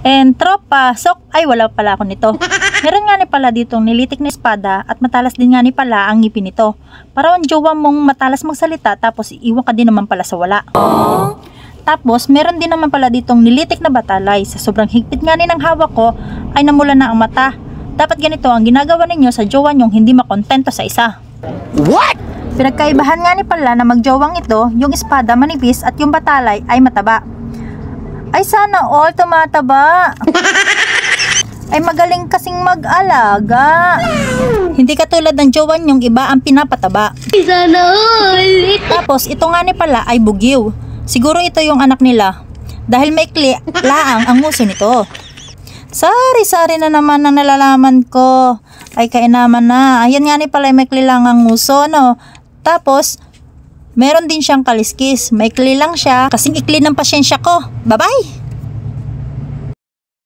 Entro, pasok. Ay, wala pala ako nito. Meron nga ni pala ditong nilitik na espada at matalas din nga ni pala ang ngipin nito. Para ang jowa mong matalas magsalita tapos iiwan ka din naman pala sa wala. Tapos, meron din naman pala ditong nilitik na batalay. Sa sobrang higpit nga ni ng hawak ko, ay namula na ang mata. Dapat ganito ang ginagawa ninyo sa jowa nyong hindi makontento sa isa. What? Pinagkaibahan nga ni pala na magjowang ito, yung espada manipis at yung batalay ay mataba. Ay sana all tumataba. Ay magaling kasing mag-alaga. Hindi katulad ng jowan yung iba ang pinapataba. Sana all. Tapos ito nga ni pala ay bugyo. Siguro ito yung anak nila. Dahil may laang ang nguso nito. Sari-sari na naman ang nalalaman ko. Ay kainaman na. Ayan nga ni pala may klilang ang nguso, no? Tapos meron din siyang kaliskis. May ikli lang siya kasing ikli ng pasyensya ko. Bye-bye!